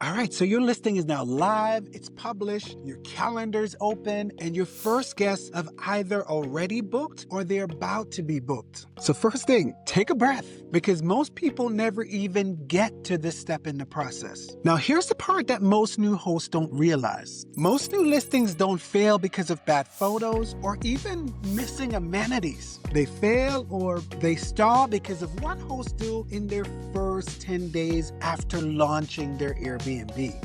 All right, so your listing is now live, it's published, your calendar's open, and your first guests have either already booked or they're about to be booked. So first thing, take a breath, because most people never even get to this step in the process. Now here's the part that most new hosts don't realize. Most new listings don't fail because of bad photos or even missing amenities. They fail or they stall because of what hosts do in their first 10 days after launching their Airbnb.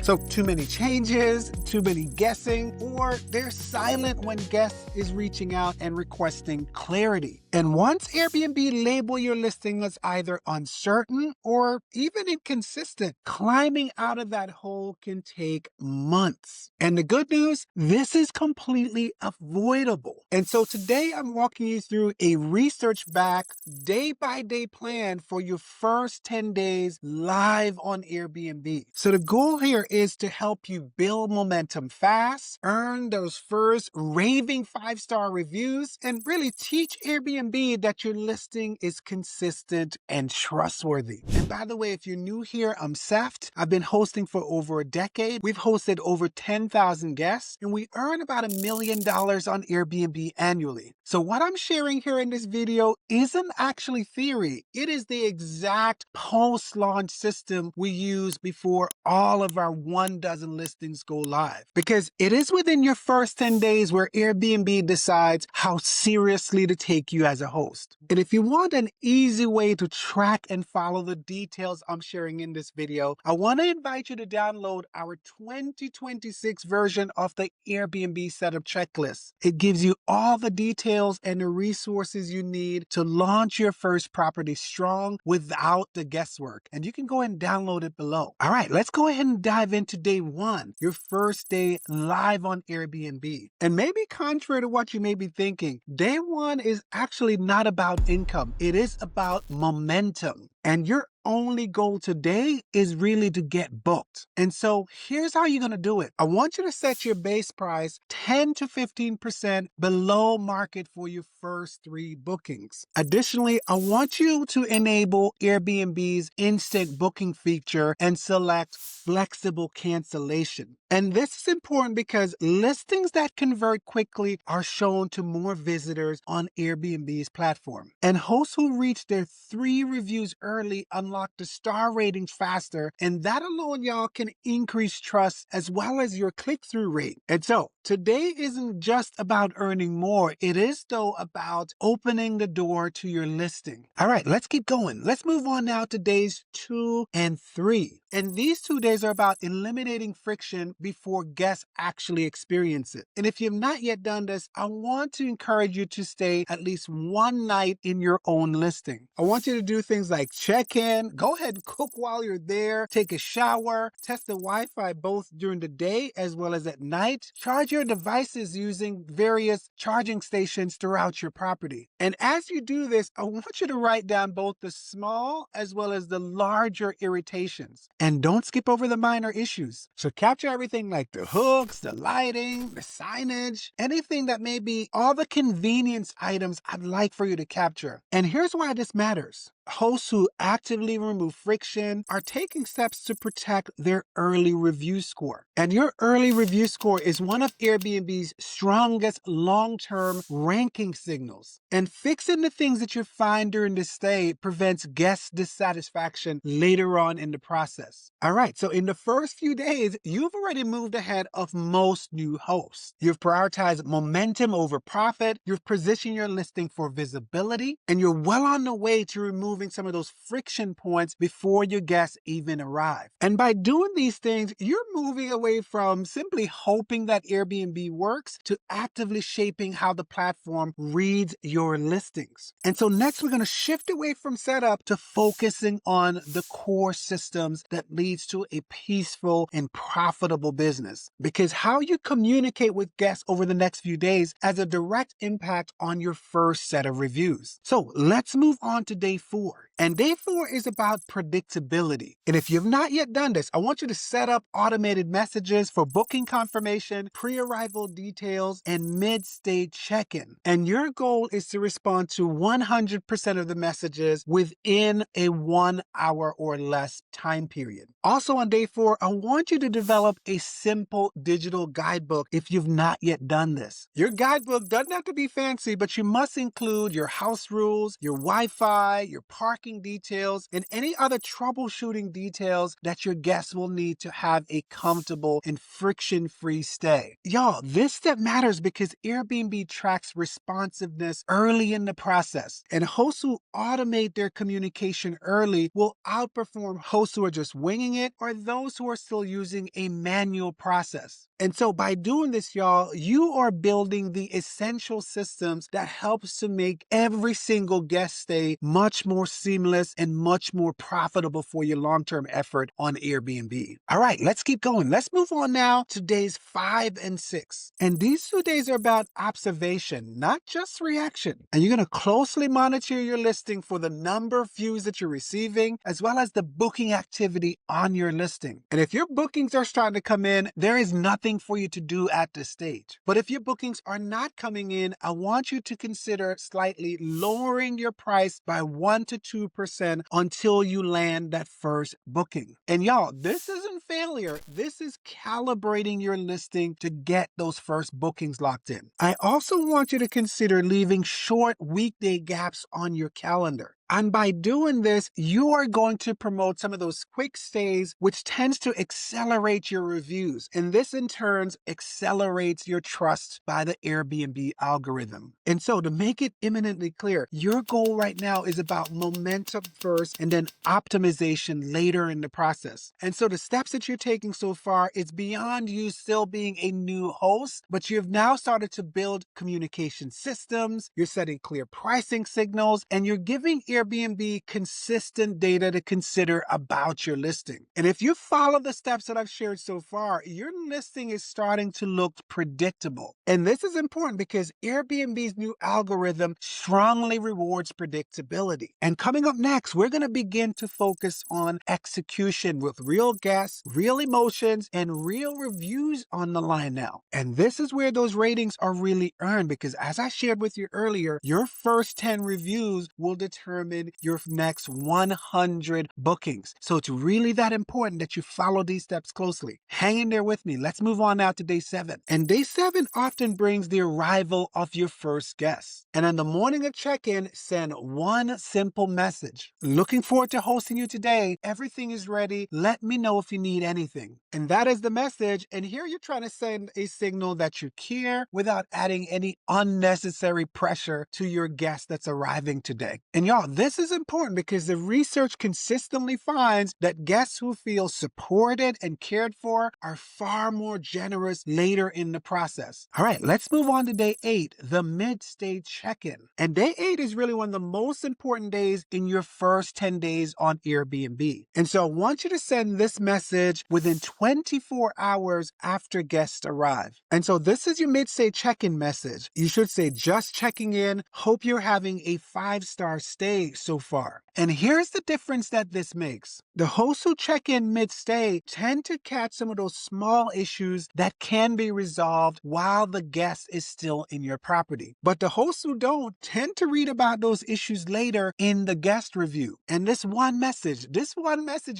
So too many changes, too many guessing, or they're silent when guests is reaching out and requesting clarity. And once Airbnb label your listing as either uncertain or even inconsistent, climbing out of that hole can take months. And the good news, this is completely avoidable. And so today I'm walking you through a research-backed day-by-day plan for your first 10 days live on Airbnb. So the goal here is to help you build momentum fast, earn those first raving 5-star reviews, and really teach Airbnb that your listing is consistent and trustworthy. And by the way, if you're new here, I'm Seth. I've been hosting for over a decade. We've hosted over 10,000 guests, and we earn about $1 million on Airbnb annually. So what I'm sharing here in this video isn't actually theory. It is the exact post-launch system we use before all of our 12 listings go live. Because it is within your first 10 days where Airbnb decides how seriously to take you as a host. And if you want an easy way to track and follow the details I'm sharing in this video, I want to invite you to download our 2026 version of the Airbnb setup checklist. It gives you all the details and the resources you need to launch your first property strong without the guesswork. And you can go and download it below. All right, let's go ahead and dive into day one, your first day live on Airbnb. And maybe contrary to what you may be thinking, day one is actually not about income. It is about momentum. And your only goal today is really to get booked. And so here's how you're going to do it. I want you to set your base price 10 to 15% below market for your first 3 bookings. Additionally, I want you to enable Airbnb's instant booking feature and select flexible cancellation. And this is important because listings that convert quickly are shown to more visitors on Airbnb's platform. And hosts who reach their 3 reviews early unlock the star ratings faster, and that alone, y'all, can increase trust as well as your click-through rate. And so today isn't just about earning more. It is, though, about opening the door to your listing. All right, let's keep going. Let's move on now to days 2 and 3. And these 2 days are about eliminating friction before guests actually experience it. And if you've not yet done this, I want to encourage you to stay at least one night in your own listing. I want you to do things like check in, go ahead and cook while you're there, take a shower, test the Wi-Fi both during the day as well as at night, charge your devices using various charging stations throughout your property. And as you do this, I want you to write down both the small as well as the larger irritations. And don't skip over the minor issues. So capture everything like the hooks, the lighting, the signage, anything that may be all the convenience items I'd like for you to capture. And here's why this matters. Hosts who actively remove friction are taking steps to protect their early review score. And your early review score is one of Airbnb's strongest long-term ranking signals. And fixing the things that you find during the stay prevents guest dissatisfaction later on in the process. All right, so in the first few days, you've already moved ahead of most new hosts. You've prioritized momentum over profit, you've positioned your listing for visibility, and you're well on the way to removing some of those friction points before your guests even arrive. And by doing these things, you're moving away from simply hoping that Airbnb works to actively shaping how the platform reads your listings. And so next, we're going to shift away from setup to focusing on the core systems that leads to a peaceful and profitable business. Because how you communicate with guests over the next few days has a direct impact on your first set of reviews. So let's move on to day 4. And day 4 is about predictability. And if you've not yet done this, I want you to set up automated messages for booking confirmation, pre-arrival details, and mid-stay check-in. And your goal is to respond to 100% of the messages within a 1 hour or less time period. Also on day 4, I want you to develop a simple digital guidebook if you've not yet done this. Your guidebook doesn't have to be fancy, but you must include your house rules, your Wi-Fi, your parking details, and any other troubleshooting details that your guests will need to have a comfortable and friction-free stay. Y'all, this step matters because Airbnb tracks responsiveness early in the process, and hosts who automate their communication early will outperform hosts who are just winging it or those who are still using a manual process. And so by doing this, y'all, you are building the essential systems that helps to make every single guest stay much more seamless and much more profitable for your long-term effort on Airbnb. All right, let's keep going. Let's move on now to days 5 and 6. And these 2 days are about observation, not just reaction. And you're going to closely monitor your listing for the number of views that you're receiving, as well as the booking activity on your listing. And if your bookings are starting to come in, there is nothing for you to do at this stage. But if your bookings are not coming in, I want you to consider slightly lowering your price by 1 to 2% until you land that first booking. And y'all, this isn't failure. This is calibrating your listing to get those first bookings locked in. I also want you to consider leaving short weekday gaps on your calendar. And by doing this, you are going to promote some of those quick stays, which tends to accelerate your reviews. And this in turn accelerates your trust by the Airbnb algorithm. And so to make it imminently clear, your goal right now is about momentum first and then optimization later in the process. And so the steps that you're taking so far is beyond you still being a new host, but you've now started to build communication systems, you're setting clear pricing signals, and you're giving Airbnb consistent data to consider about your listing. And if you follow the steps that I've shared so far, your listing is starting to look predictable. And this is important because Airbnb's new algorithm strongly rewards predictability. And coming up next, we're going to begin to focus on execution with real guests, real emotions, and real reviews on the line now. And this is where those ratings are really earned because as I shared with you earlier, your first 10 reviews will determine your next 100 bookings. So it's really that important that you follow these steps closely. Hang in there with me. Let's move on now to day 7. And day 7 often brings the arrival of your first guest. And on the morning of check-in, send one simple message. Looking forward to hosting you today. Everything is ready. Let me know if you need anything. And that is the message. And here you're trying to send a signal that you care without adding any unnecessary pressure to your guest that's arriving today. And y'all, this is important because the research consistently finds that guests who feel supported and cared for are far more generous later in the process. All right, let's move on to day 8, the mid-stay check-in. And day 8 is really one of the most important days in your first 10 days on Airbnb. And so I want you to send this message within 24 hours after guests arrive. And so this is your mid-stay check-in message. You should say, just checking in. Hope you're having a 5-star stay so far. And here's the difference that this makes. The hosts who check in mid-stay tend to catch some of those small issues that can be resolved while the guest is still in your property. But the hosts who don't tend to read about those issues later in the guest review. And this one message,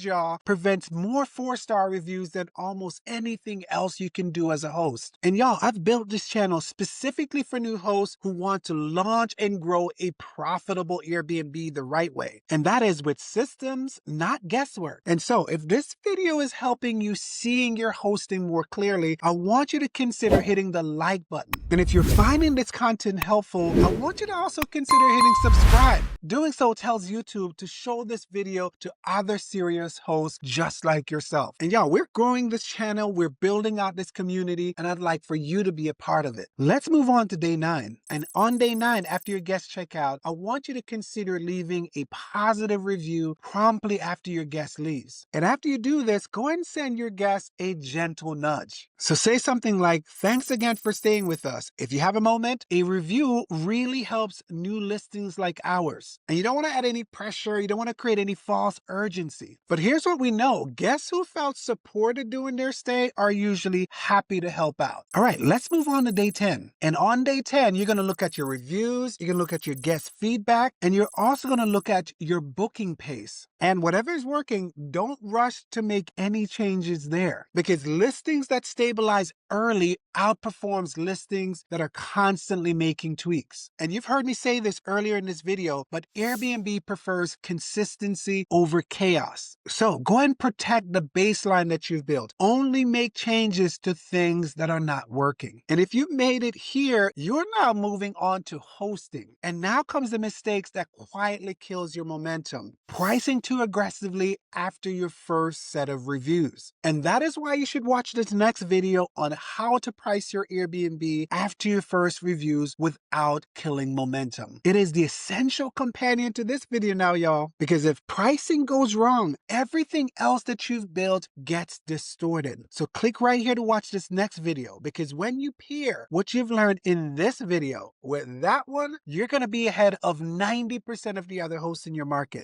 y'all, prevents more 4-star reviews than almost anything else you can do as a host. And y'all, I've built this channel specifically for new hosts who want to launch and grow a profitable Airbnb the right way. And that is with systems, not guesswork. And so if this video is helping you seeing your hosting more clearly, I want you to consider hitting the like button. And if you're finding this content helpful, I want you to also consider hitting subscribe. Doing so tells YouTube to show this video to other serious hosts just like yourself. And y'all, we're growing this channel, we're building out this community, and I'd like for you to be a part of it. Let's move on to day 9. And on day 9, after your guests check out, I want you to consider leaving a positive review promptly after your guest leaves. And after you do this, go ahead and send your guest a gentle nudge. So say something like, "Thanks again for staying with us. If you have a moment, a review really helps new listings like ours." And you don't want to add any pressure. You don't want to create any false urgency. But here's what we know. Guests who felt supported during their stay are usually happy to help out. All right, let's move on to day 10. And on day 10, you're going to look at your reviews, you're going to look at your guest feedback, and you're also going to look at your booking pace. And whatever is working, don't rush to make any changes there, because listings that stabilize early outperforms listings that are constantly making tweaks. And you've heard me say this earlier in this video, but Airbnb prefers consistency over chaos. So go ahead and protect the baseline that you've built. Only make changes to things that are not working. And if you've made it here, you're now moving on to hosting. And now comes the mistakes that quietly kills your momentum. Pricing too aggressively after your first set of reviews. And that is why you should watch this next video on how to price your Airbnb after your first reviews without killing momentum. It is the essential companion to this video now, y'all, because if pricing goes wrong, everything else that you've built gets distorted. So click right here to watch this next video, because when you pair what you've learned in this video with that one, you're going to be ahead of 90% of the other hosts in your market.